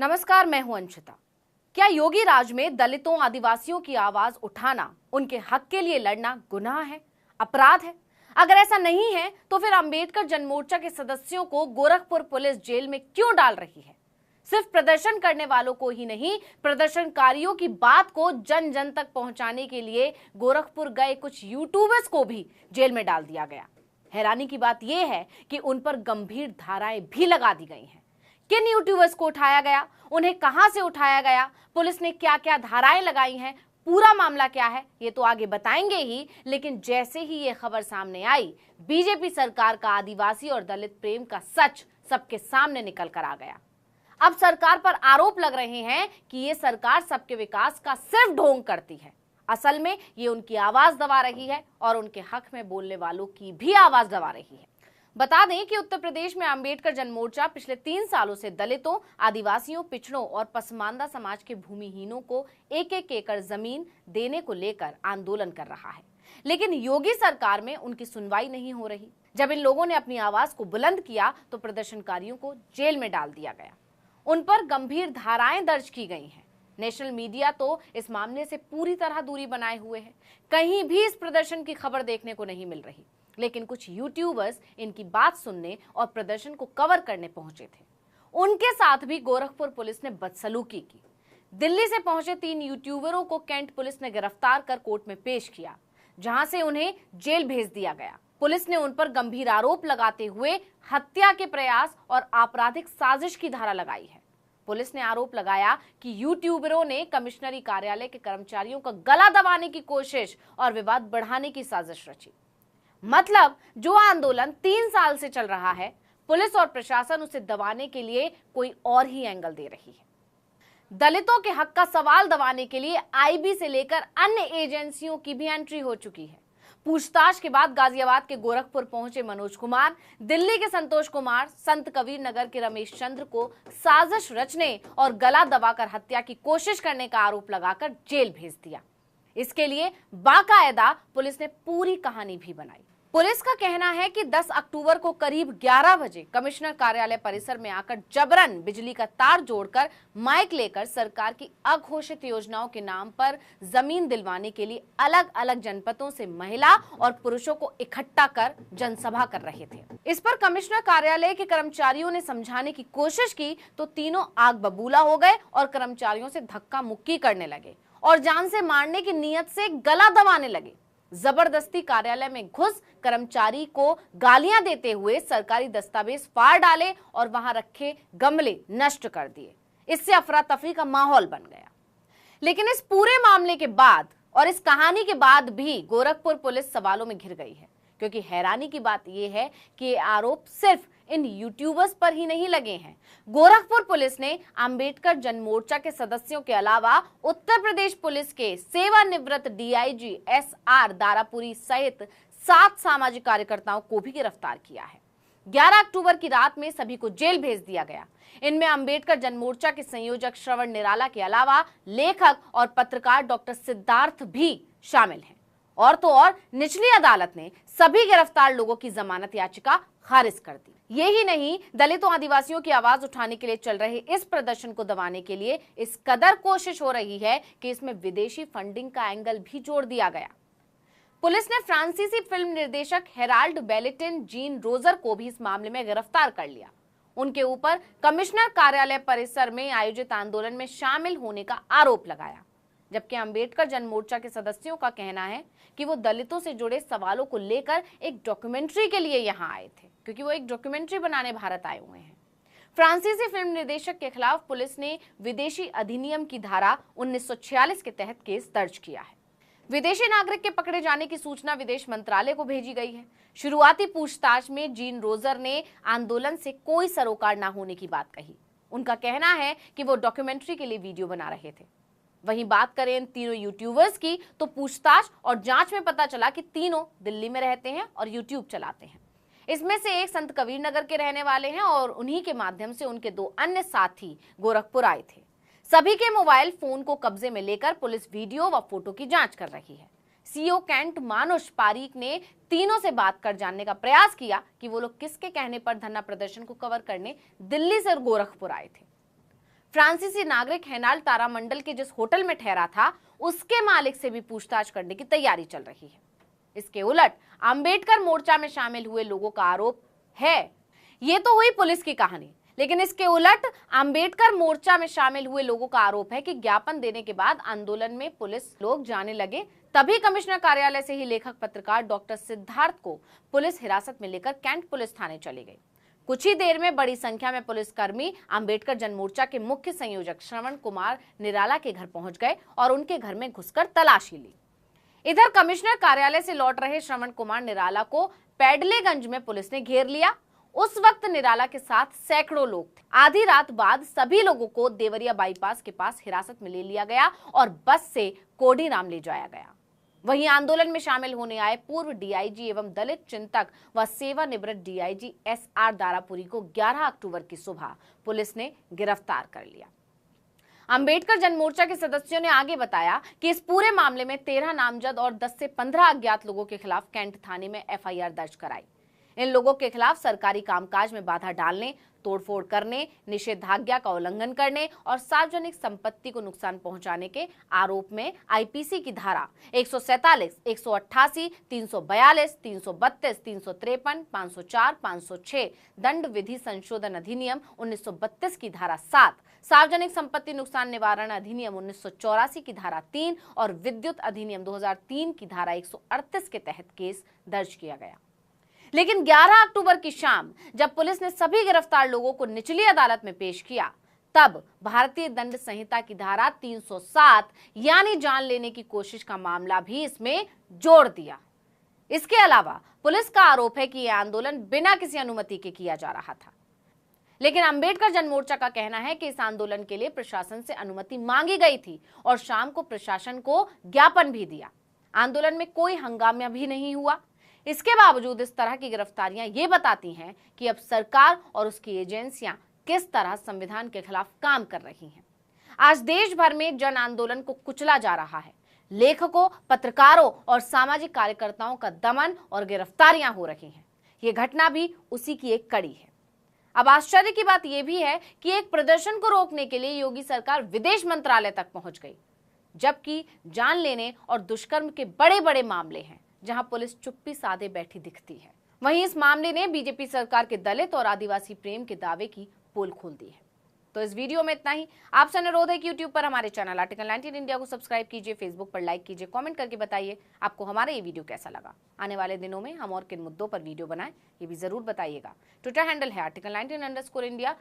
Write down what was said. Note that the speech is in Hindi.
नमस्कार, मैं हूं अंशिता। क्या योगी राज में दलितों आदिवासियों की आवाज उठाना, उनके हक के लिए लड़ना गुनाह है, अपराध है? अगर ऐसा नहीं है तो फिर अंबेडकर जनमोर्चा के सदस्यों को गोरखपुर पुलिस जेल में क्यों डाल रही है? सिर्फ प्रदर्शन करने वालों को ही नहीं, प्रदर्शनकारियों की बात को जन जन तक पहुंचाने के लिए गोरखपुर गए कुछ यूट्यूबर्स को भी जेल में डाल दिया गया। हैरानी की बात यह है कि उन पर गंभीर धाराएं भी लगा दी गई हैं। किन यूट्यूबर्स को उठाया गया, उन्हें कहां से उठाया गया, पुलिस ने क्या क्या धाराएं लगाई हैं, पूरा मामला क्या है, ये तो आगे बताएंगे ही। लेकिन जैसे ही ये खबर सामने आई, बीजेपी सरकार का आदिवासी और दलित प्रेम का सच सबके सामने निकल कर आ गया। अब सरकार पर आरोप लग रहे हैं कि ये सरकार सबके विकास का सिर्फ ढोंग करती है। असल में ये उनकी आवाज दबा रही है और उनके हक में बोलने वालों की भी आवाज दबा रही है। बता दें कि उत्तर प्रदेश में अंबेडकर जनमोर्चा पिछले 3 सालों से दलितों, आदिवासियों, पिछड़ों और पसमानदा समाज के भूमिहीनों को एक एक एकड़ जमीन देने को लेकर आंदोलन कर रहा है। लेकिन योगी सरकार में उनकी सुनवाई नहीं हो रही। जब इन लोगों ने अपनी आवाज को बुलंद किया तो प्रदर्शनकारियों को जेल में डाल दिया गया। उन पर गंभीर धाराएं दर्ज की गई हैं। नेशनल मीडिया तो इस मामले से पूरी तरह दूरी बनाए हुए है। कहीं भी इस प्रदर्शन की खबर देखने को नहीं मिल रही। लेकिन कुछ यूट्यूबर्स इनकी बात सुनने और प्रदर्शन को कवर करने पहुंचे थे। उनके साथ भी गोरखपुर पुलिस ने बदसलूकी की। दिल्ली से पहुंचे 3 यूट्यूबरों को कैंट पुलिस ने गिरफ्तार कर कोर्ट में पेश किया, जहां से उन्हें जेल भेज दिया गया। पुलिस ने उन पर गंभीर आरोप लगाते हुए हत्या के प्रयास और आपराधिक साजिश की धारा लगाई है। पुलिस ने आरोप लगाया कि यूट्यूबरों ने कमिश्नरी कार्यालय के कर्मचारियों का गला दबाने की कोशिश और विवाद बढ़ाने की साजिश रची। मतलब जो आंदोलन 3 साल से चल रहा है, पुलिस और प्रशासन उसे दबाने के लिए कोई और ही एंगल दे रही है। दलितों के हक का सवाल दबाने के लिए आईबी से लेकर अन्य एजेंसियों की भी एंट्री हो चुकी है। पूछताछ के बाद गाजियाबाद के गोरखपुर पहुंचे मनोज कुमार, दिल्ली के संतोष कुमार, संत कबीर नगर के रमेश चंद्र को साजिश रचने और गला दबाकर हत्या की कोशिश करने का आरोप लगाकर जेल भेज दिया। इसके लिए बाकायदा पुलिस ने पूरी कहानी भी बनाई। पुलिस का कहना है कि 10 अक्टूबर को करीब 11 बजे कमिश्नर कार्यालय परिसर में आकर जबरन बिजली का तार जोड़कर माइक लेकर सरकार की अघोषित योजनाओं के नाम पर जमीन दिलवाने के लिए अलग अलग जनपदों से महिला और पुरुषों को इकट्ठा कर जनसभा कर रहे थे। इस पर कमिश्नर कार्यालय के कर्मचारियों ने समझाने की कोशिश की तो तीनों आग बबूला हो गए और कर्मचारियों से धक्का मुक्की करने लगे और जान से मारने की नीयत से गला दबाने लगे। जबरदस्ती कार्यालय में घुस कर्मचारी को गालियां देते हुए सरकारी दस्तावेज फाड़ डाले और वहां रखे गमले नष्ट कर दिए। इससे अफरा तफरी का माहौल बन गया। लेकिन इस पूरे मामले के बाद और इस कहानी के बाद भी गोरखपुर पुलिस सवालों में घिर गई है, क्योंकि हैरानी की बात यह है कि ये आरोप सिर्फ इन यूट्यूबर्स पर ही नहीं लगे हैं। गोरखपुर पुलिस ने अंबेडकर जनमोर्चा के सदस्यों के अलावा उत्तर प्रदेश पुलिस के सेवानिवृत्त डीआईजी एसआर दारापुरी सहित 7 सामाजिक कार्यकर्ताओं को भी गिरफ्तार किया है। 11 अक्टूबर की रात में सभी को जेल भेज दिया गया। इनमें अंबेडकर जनमोर्चा के संयोजक श्रवण निराला के अलावा लेखक और पत्रकार डॉक्टर सिद्धार्थ भी शामिल हैं। और तो और निचली अदालत ने सभी गिरफ्तार लोगों की जमानत याचिका खारिज कर दी। यही नहीं, दलितों आदिवासियों की आवाज उठाने के लिए चल रहे इस प्रदर्शन को दबाने के लिए इस कदर कोशिश हो रही है कि इसमें विदेशी फंडिंग का एंगल भी जोड़ दिया गया। पुलिस ने फ्रांसीसी फिल्म निर्देशक हेराल्ड बेलेटिन जीन रोजर को भी इस मामले में गिरफ्तार कर लिया। उनके ऊपर कमिश्नर कार्यालय परिसर में आयोजित आंदोलन में शामिल होने का आरोप लगाया। जबकि अंबेडकर जनमोर्चा के सदस्यों का कहना है कि वो दलितों से जुड़े सवालों को लेकर एक डॉक्यूमेंट्री के लिए यहां आए थे, क्योंकि वो एक डॉक्यूमेंट्री बनाने भारत आए हुए हैं। फ्रांसीसी फिल्म निर्देशक के खिलाफ पुलिस ने विदेशी अधिनियम की धारा 1946 के तहत केस दर्ज किया है। विदेशी नागरिक के पकड़े जाने की सूचना विदेश मंत्रालय को भेजी गई है। शुरुआती पूछताछ में जीन रोजर ने आंदोलन से कोई सरोकार न होने की बात कही। उनका कहना है कि वो डॉक्यूमेंट्री के लिए वीडियो बना रहे थे। वहीं बात करें इन तीनों यूट्यूबर्स की तो पूछताछ और जांच में पता चला कि तीनों दिल्ली में रहते हैं और यूट्यूब चलाते हैं। इसमें से एक संत कबीर नगर के रहने वाले हैं और उन्हीं के माध्यम से उनके 2 अन्य साथी गोरखपुर आए थे। सभी के मोबाइल फोन को कब्जे में लेकर पुलिस वीडियो व फोटो की जांच कर रही है। सीओ कैंट मानुष पारीक ने तीनों से बात कर जानने का प्रयास किया कि वो लोग किसके कहने पर धरना प्रदर्शन को कवर करने दिल्ली से गोरखपुर आए थे। फ्रांसीसी नागरिक हेनाल तारामंडल के जिस होटल में ठहरा था उसके मालिक से भी पूछताछ करने की तैयारी चल रही है। इसके उलट अंबेडकर मोर्चा में शामिल हुए लोगों का आरोप है। ये तो हुई पुलिस की कहानी, लेकिन इसके उलट अंबेडकर मोर्चा में शामिल हुए लोगों का आरोप है कि ज्ञापन देने के बाद आंदोलन में पुलिस लोग जाने लगे, तभी कमिश्नर कार्यालय से ही लेखक पत्रकार डॉक्टर सिद्धार्थ को पुलिस हिरासत में लेकर कैंट पुलिस थाने चले गई। कुछ ही देर में बड़ी संख्या में पुलिसकर्मी अंबेडकर जनमोर्चा के मुख्य संयोजक श्रवण कुमार निराला के घर पहुंच गए और उनके घर में घुसकर तलाशी ली। इधर कमिश्नर कार्यालय से लौट रहे श्रवण कुमार निराला को पैडलेगंज में पुलिस ने घेर लिया। उस वक्त निराला के साथ सैकड़ों लोग थे। आधी रात बाद सभी लोगों को देवरिया बाईपास के पास हिरासत में ले लिया गया और बस से कोडीराम ले जाया गया। वहीं आंदोलन में शामिल होने आए पूर्व डीआईजी एवं दलित चिंतक व सेवानिवृत्त डीआईजी एसआर दारापुरी को 11 अक्टूबर की सुबह पुलिस ने गिरफ्तार कर लिया। अंबेडकर जनमोर्चा के सदस्यों ने आगे बताया कि इस पूरे मामले में 13 नामजद और 10 से 15 अज्ञात लोगों के खिलाफ कैंट थाने में एफआईआर दर्ज कराई। इन लोगों के खिलाफ सरकारी कामकाज में बाधा डालने, तोड़फोड़ करने, निषेधाज्ञा का उल्लंघन करने और सार्वजनिक संपत्ति को नुकसान पहुंचाने के आरोप में आईपीसी की धारा 147, 188, 342, 332, 353, 504, 506, दंड विधि संशोधन अधिनियम 1932 की धारा 7, सार्वजनिक संपत्ति नुकसान निवारण अधिनियम 1984 की धारा 3 और विद्युत अधिनियम 2003 की धारा 138 के तहत केस दर्ज किया गया। लेकिन 11 अक्टूबर की शाम जब पुलिस ने सभी गिरफ्तार लोगों को निचली अदालत में पेश किया, तब भारतीय दंड संहिता की धारा 307 यानी जान लेने की कोशिश का मामला भी इसमें जोड़ दिया। इसके अलावा पुलिस का आरोप है कि यह आंदोलन बिना किसी अनुमति के किया जा रहा था। लेकिन अंबेडकर जनमोर्चा का कहना है कि इस आंदोलन के लिए प्रशासन से अनुमति मांगी गई थी और शाम को प्रशासन को ज्ञापन भी दिया। आंदोलन में कोई हंगामा भी नहीं हुआ। इसके बावजूद इस तरह की गिरफ्तारियां ये बताती हैं कि अब सरकार और उसकी एजेंसियां किस तरह संविधान के खिलाफ काम कर रही हैं। आज देश भर में जन आंदोलन को कुचला जा रहा है। लेखकों, पत्रकारों और सामाजिक कार्यकर्ताओं का दमन और गिरफ्तारियां हो रही हैं। ये घटना भी उसी की एक कड़ी है। अब आश्चर्य की बात यह भी है कि एक प्रदर्शन को रोकने के लिए योगी सरकार विदेश मंत्रालय तक पहुंच गई, जबकि जान लेने और दुष्कर्म के बड़े बड़े मामले हैं जहां पुलिस चुप्पी साधे बैठी दिखती है। वहीं इस मामले ने बीजेपी सरकार के दलित और आदिवासी प्रेम के दावे की पोल खोल दी है। तो इस वीडियो में इतना ही। आपसे अनुरोध है कि यूट्यूब पर हमारे चैनल आर्टिकल 19 इंडिया को सब्सक्राइब कीजिए, फेसबुक पर लाइक कीजिए, कमेंट करके बताइए आपको हमारा ये वीडियो कैसा लगा। आने वाले दिनों में हम और किन मुद्दों पर वीडियो बनाएं ये भी जरूर बताइएगा। ट्विटर हैंडल है आर्टिकल 19_इंडिया।